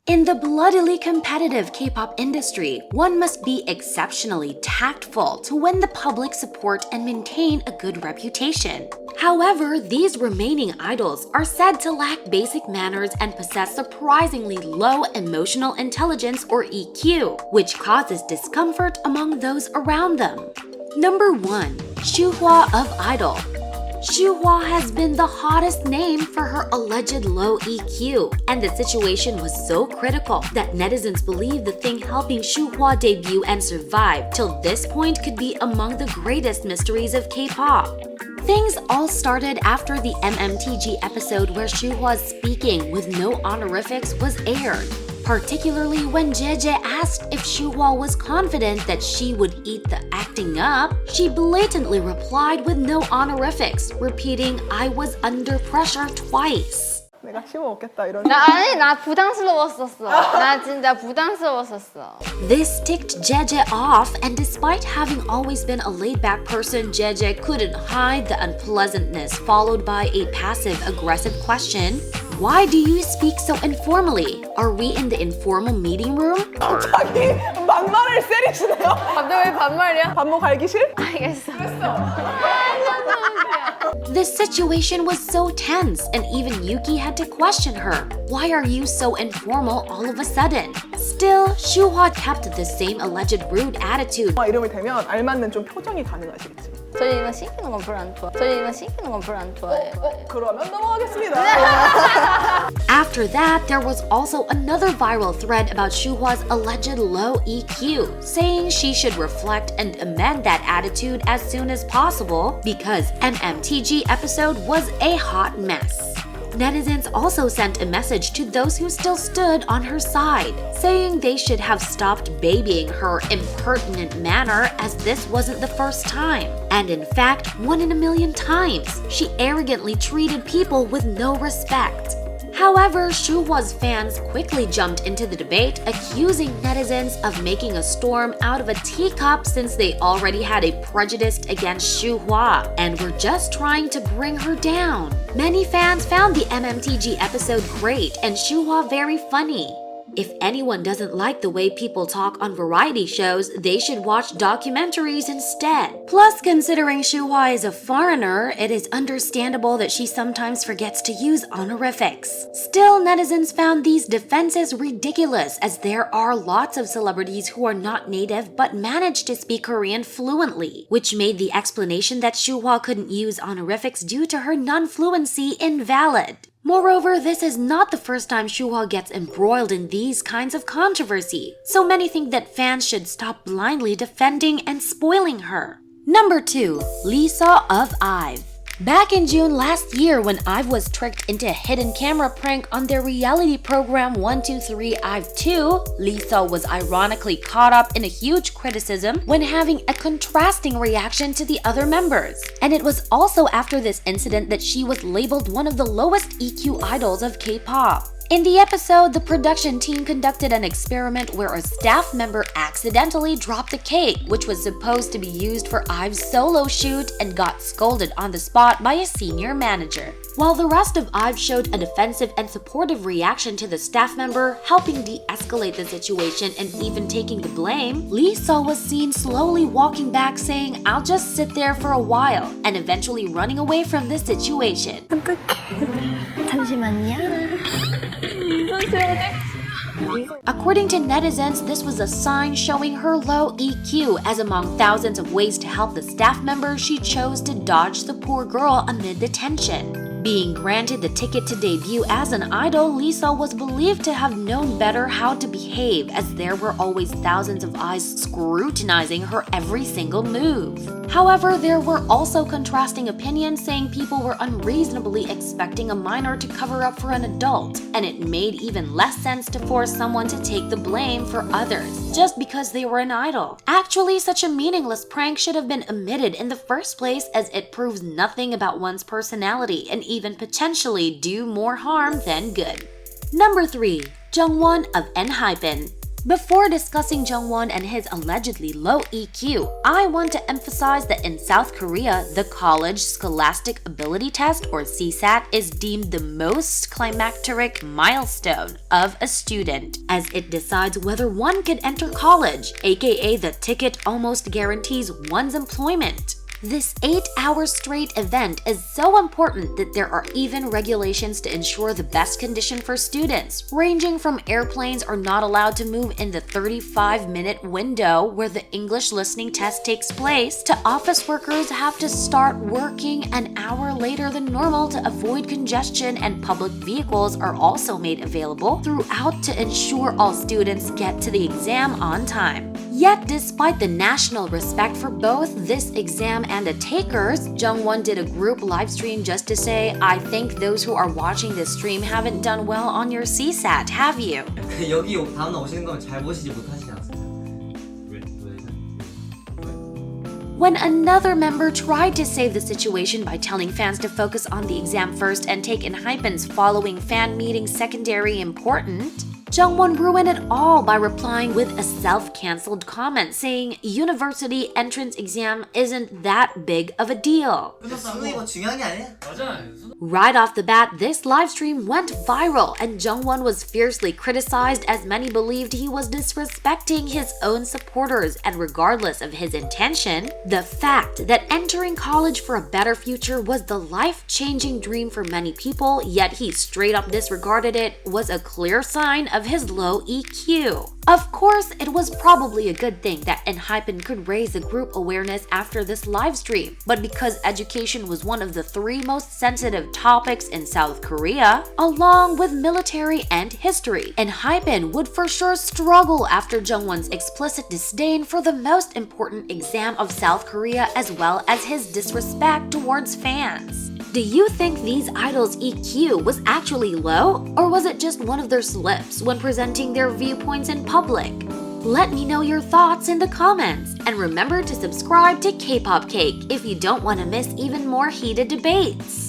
In the bloodily competitive K-pop industry, one must be exceptionally tactful to win the public support and maintain a good reputation. However, these remaining idols are said to lack basic manners and possess surprisingly low emotional intelligence or EQ, which causes discomfort among those around them. Number 1. Shuhua of Idol. Shuhua has been the hottest name for her alleged low EQ, and the situation was so critical that netizens believe the thing helping Shuhua debut and survive till this point could be among the greatest mysteries of K-pop. Things all started after the MMTG episode where Shuhua's speaking with no honorifics was aired. Particularly when JJ asked if Shuhua was confident that she would eat the acting up, she blatantly replied with no honorifics, repeating, "I was under pressure twice." 내가 씹어먹겠다 이런. 나 부담스러웠었어. 나 진짜 부담스러웠었어. This ticked JJ off, and despite having always been a laid-back person, JJ couldn't hide the unpleasantness, followed by a passive-aggressive question. Why do you speak so informally? Are we in the informal meeting room? 갑자기 막말을 세리시네요. 갑자기 왜 반말이야? 반복 갈기실? 알겠어. This situation was so tense, and even Yuki had to question her. Why are you so informal all of a sudden? Still, Shuhua kept the same alleged rude attitude. 이름을 대면 알맞는 좀 표정이 가능하시겠지. 저희 이거 시키는 건 별로 안 좋아. 저희 이거 시키는 건 별로 안 좋아해요. 그러면 넘어가겠습니다. After that, there was also another viral thread about Shuhua's alleged low EQ, saying she should reflect and amend that attitude as soon as possible because MMTG episode was a hot mess. Netizens also sent a message to those who still stood on her side, saying they should have stopped babying her impertinent manner as this wasn't the first time. And in fact, 1 in a million times, she arrogantly treated people with no respect. However, Shuhua's fans quickly jumped into the debate, accusing netizens of making a storm out of a teacup since they already had a prejudice against Shuhua and were just trying to bring her down. Many fans found the MMTG episode great and Shuhua very funny. If anyone doesn't like the way people talk on variety shows, they should watch documentaries instead. Plus, considering Shuhua is a foreigner, it is understandable that she sometimes forgets to use honorifics. Still, netizens found these defenses ridiculous as there are lots of celebrities who are not native but manage to speak Korean fluently, which made the explanation that Shuhua couldn't use honorifics due to her non-fluency invalid. Moreover, this is not the first time Shuhua gets embroiled in these kinds of controversy, so many think that fans should stop blindly defending and spoiling her. Number 2. Lisa of IVE. Back in June last year when IVE was tricked into a hidden camera prank on their reality program 123 IVE 2, Lisa was ironically caught up in a huge criticism when having a contrasting reaction to the other members. And it was also after this incident that she was labeled one of the lowest EQ idols of K-pop. In the episode, the production team conducted an experiment where a staff member accidentally dropped a cake, which was supposed to be used for IVE's solo shoot, and got scolded on the spot by a senior manager. While the rest of IVE showed a defensive and supportive reaction to the staff member, helping de-escalate the situation and even taking the blame, Lisa was seen slowly walking back saying, "I'll just sit there for a while," and eventually running away from the situation. 잠시만요. According to netizens, this was a sign showing her low EQ, as among thousands of ways to help the staff member, she chose to dodge the poor girl amid the tension. Being granted the ticket to debut as an idol, Lisa was believed to have known better how to behave, as there were always thousands of eyes scrutinizing her every single move. However, there were also contrasting opinions saying people were unreasonably expecting a minor to cover up for an adult, and it made even less sense to force someone to take the blame for others just because they were an idol. Actually, such a meaningless prank should have been omitted in the first place, as it proves nothing about one's personality and even potentially do more harm than good. Number 3. Jungwon of ENHYPEN. Before discussing Jungwon and his allegedly low EQ, I want to emphasize that in South Korea, the College Scholastic Ability Test, or CSAT, is deemed the most climacteric milestone of a student, as it decides whether one can enter college, aka the ticket almost guarantees one's employment. This 8-hour straight event is so important that there are even regulations to ensure the best condition for students, ranging from airplanes are not allowed to move in the 35-minute window where the English listening test takes place, to office workers have to start working an hour later than normal to avoid congestion, and public vehicles are also made available throughout to ensure all students get to the exam on time. Yet, despite the national respect for both this exam and the takers, Jungwon did a group livestream just to say, I think those who are watching this stream haven't done well on your CSAT, have you? 여기 다음날 오시는 거면 잘 보시지 못하시지 않았어요? When another member tried to save the situation by telling fans to focus on the exam first and take ENHYPEN's following fan meeting secondary important, Jungwon ruined it all by replying with a self-cancelled comment saying university entrance exam isn't that big of a deal. 수능이 뭐 중요한 게 아니야? Right off the bat, this livestream went viral and Jungwon was fiercely criticized as many believed he was disrespecting his own supporters, and regardless of his intention, the fact that entering college for a better future was the life-changing dream for many people, yet he straight up disregarded it, was a clear sign of his low EQ. Of course, it was probably a good thing that ENHYPEN could raise the group awareness after this livestream, but because education was one of the 3 most sensitive topics in South Korea, along with military and history, ENHYPEN would for sure struggle after Jungwon's explicit disdain for the most important exam of South Korea, as well as his disrespect towards fans. Do you think these idols' EQ was actually low, or was it just one of their slips when presenting their viewpoints in public? Let me know your thoughts in the comments, and remember to subscribe to K-Pop Cake if you don't want to miss even more heated debates.